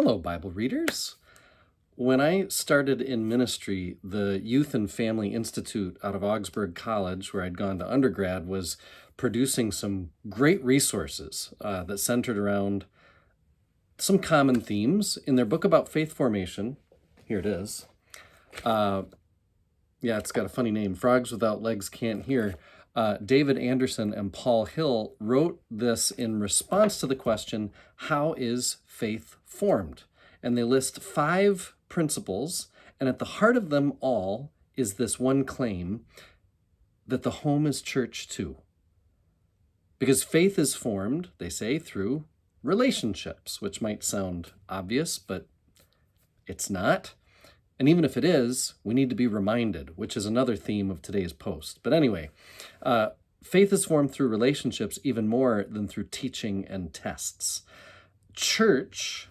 Hello, Bible readers. When I started in ministry, the Youth and Family Institute out of Augsburg College, where I'd gone to undergrad, was producing some great resources that centered around some common themes. In their book about faith formation, here it is. It's got a funny name, Frogs Without Legs Can't Hear. David Anderson and Paul Hill wrote this in response to the question, how is faith formed? And they list 5 principles, and at the heart of them all is this one claim that the home is church too. Because faith is formed, they say, through relationships, which might sound obvious, but it's not. And even if it is, we need to be reminded, which is another theme of today's post. But anyway, faith is formed through relationships even more than through teaching and tests. Church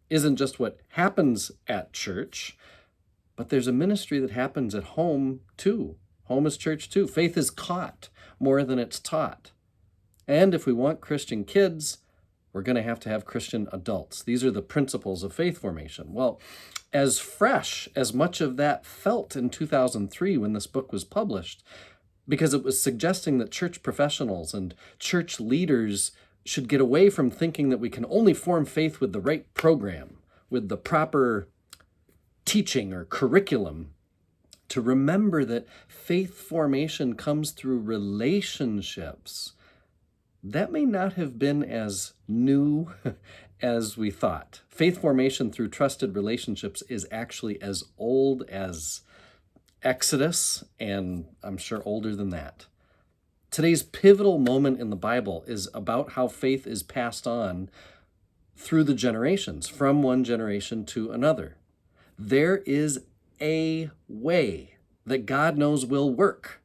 isn't just what happens at church, but there's a ministry that happens at home too. Home is church too. Faith is caught more than it's taught. And if we want Christian kids, we're going to have Christian adults. These are the principles of faith formation. Well, as fresh as much of that felt in 2003 when this book was published, because it was suggesting that church professionals and church leaders should get away from thinking that we can only form faith with the right program, with the proper teaching or curriculum, to remember that faith formation comes through relationships. That may not have been as new as we thought. Faith formation through trusted relationships is actually as old as Exodus, and I'm sure older than that. Today's pivotal moment in the Bible is about how faith is passed on through the generations, from one generation to another. There is a way that God knows will work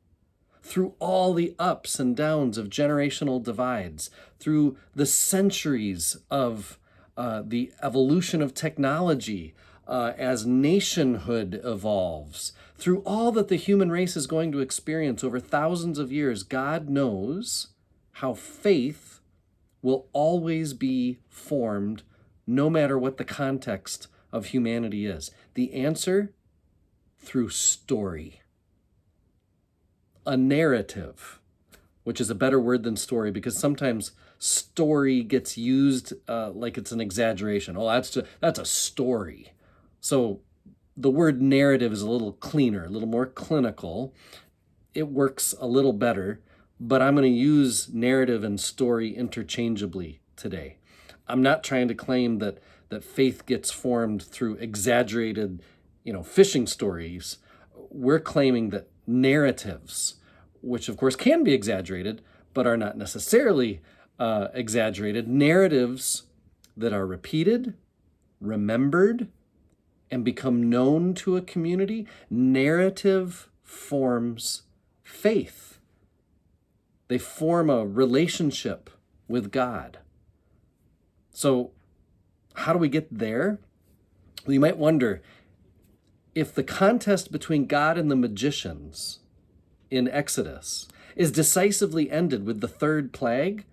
through all the ups and downs of generational divides, through the centuries of the evolution of technology as nationhood evolves, through all that the human race is going to experience over thousands of years. God knows how faith will always be formed no matter what the context of humanity is. The answer? Through story. A narrative, which is a better word than story, because sometimes story gets used like it's an exaggeration. Oh, that's a story. So the word narrative is a little cleaner, a little more clinical. It works a little better, but I'm going to use narrative and story interchangeably today. I'm not trying to claim that faith gets formed through exaggerated, fishing stories. We're claiming that narratives, which of course can be exaggerated, but are not necessarily exaggerated, narratives that are repeated, remembered, and become known to a community, narrative forms faith. They form a relationship with God. So how do we get there? Well, you might wonder, if the contest between God and the magicians in Exodus is decisively ended with the 3rd plague,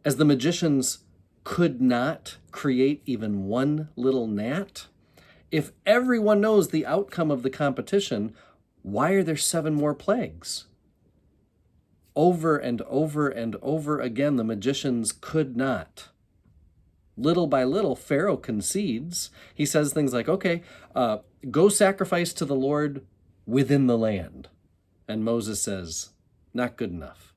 as the magicians could not create even one little gnat, if everyone knows the outcome of the competition, why are there 7 more plagues? Over and over and over again, the magicians could not. Little by little, Pharaoh concedes. He says things like, okay, go sacrifice to the Lord within the land. And Moses says, not good enough.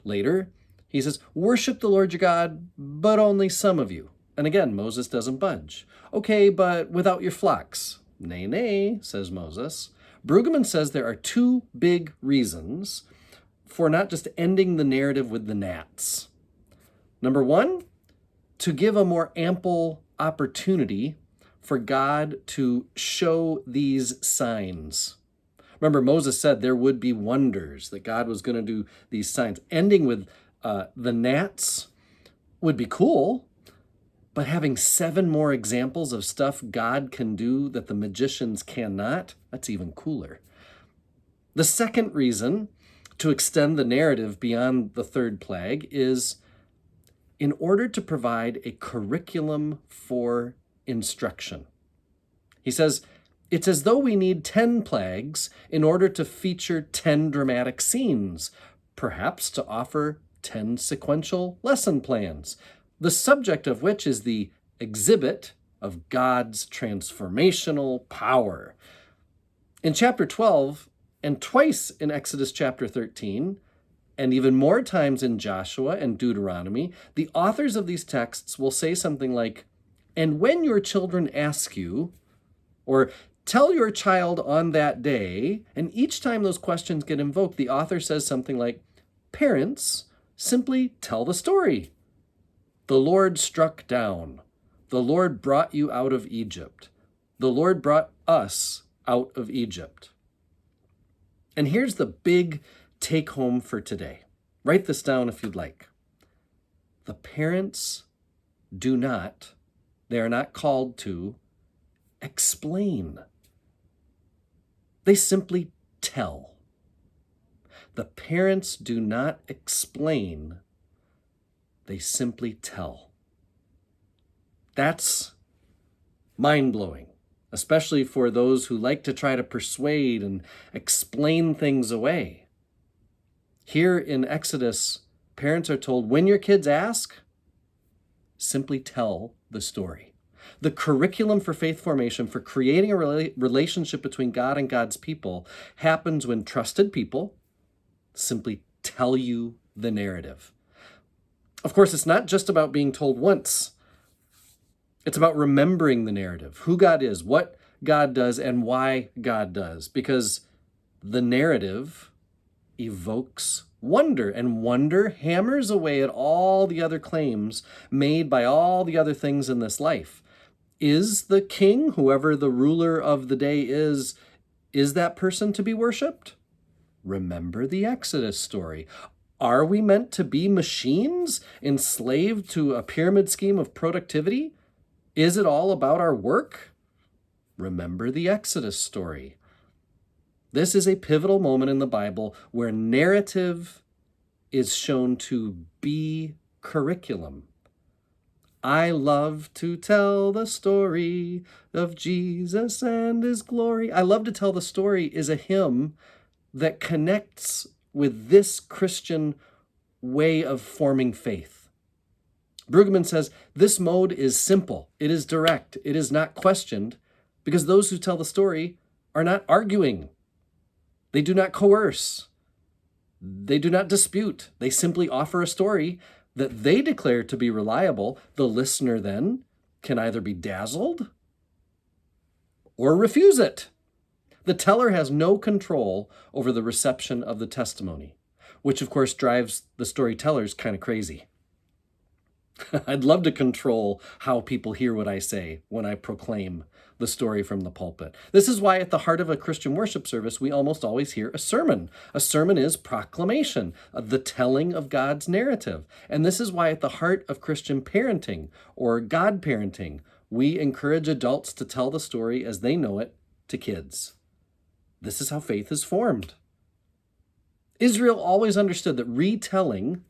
Later, he says, worship the Lord your God, but only some of you. And again, Moses doesn't budge. Okay, but without your flocks. Nay, nay, says Moses. Brueggemann says there are 2 big reasons for not just ending the narrative with the gnats. Number 1, to give a more ample opportunity for God to show these signs. Remember, Moses said there would be wonders, that God was going to do these signs. Ending with the gnats would be cool, but having 7 more examples of stuff God can do that the magicians cannot, that's even cooler. The second reason to extend the narrative beyond the 3rd plague is in order to provide a curriculum for instruction. He says, it's as though we need 10 plagues in order to feature 10 dramatic scenes, perhaps to offer 10 sequential lesson plans, the subject of which is the exhibit of God's transformational power. In chapter 12, and twice in Exodus chapter 13, and even more times in Joshua and Deuteronomy, the authors of these texts will say something like, and when your children ask you, or tell your child on that day, and each time those questions get invoked, the author says something like, parents, simply tell the story. The Lord struck down. The Lord brought you out of Egypt. The Lord brought us out of Egypt. And here's the big take home for today. Write this down if you'd like. The parents they are not called to explain. They simply tell. The parents do not explain. They simply tell. That's mind-blowing, especially for those who like to try to persuade and explain things away. Here in Exodus, parents are told, when your kids ask, simply tell the story. The curriculum for faith formation, for creating a relationship between God and God's people, happens when trusted people simply tell you the narrative. Of course, it's not just about being told once. It's about remembering the narrative, who God is, what God does, and why God does, because the narrative evokes wonder, and wonder hammers away at all the other claims made by all the other things in this life. Is the king, whoever the ruler of the day is that person to be worshipped? Remember the Exodus story. Are we meant to be machines enslaved to a pyramid scheme of productivity? Is it all about our work? Remember the Exodus story. This is a pivotal moment in the Bible where narrative is shown to be curriculum. I love to tell the story of Jesus and his glory. I love to tell the story is a hymn that connects with this Christian way of forming faith. Brueggemann says, this mode is simple, it is direct, it is not questioned, because those who tell the story are not arguing. They do not coerce. They do not dispute. They simply offer a story that they declare to be reliable. The listener then can either be dazzled or refuse it. The teller has no control over the reception of the testimony, which of course drives the storytellers kind of crazy. I'd love to control how people hear what I say when I proclaim the story from the pulpit. This is why at the heart of a Christian worship service, we almost always hear a sermon. A sermon is proclamation, the telling of God's narrative. And this is why at the heart of Christian parenting or God parenting, we encourage adults to tell the story as they know it to kids. This is how faith is formed. Israel always understood that retelling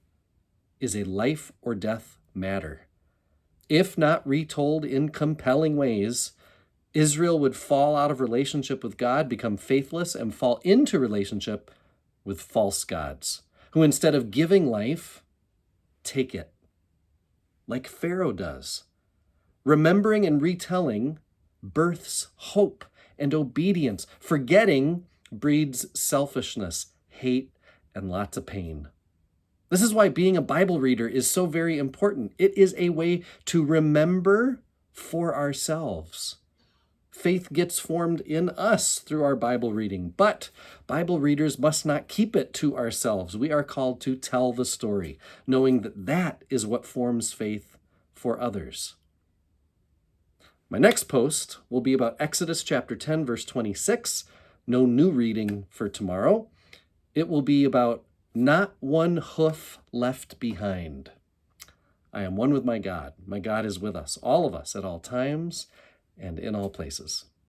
is a life or death matter. If not retold in compelling ways, Israel would fall out of relationship with God, become faithless, and fall into relationship with false gods, who instead of giving life, take it, like Pharaoh does. Remembering and retelling births hope and obedience. Forgetting breeds selfishness, hate, and lots of pain. This is why being a Bible reader is so very important. It is a way to remember for ourselves. Faith gets formed in us through our Bible reading, but Bible readers must not keep it to ourselves. We are called to tell the story, knowing that that is what forms faith for others. My next post will be about Exodus chapter 10, verse 26. No new reading for tomorrow. It will be about not one hoof left behind. I am one with my God. My God is with us, all of us, at all times and in all places.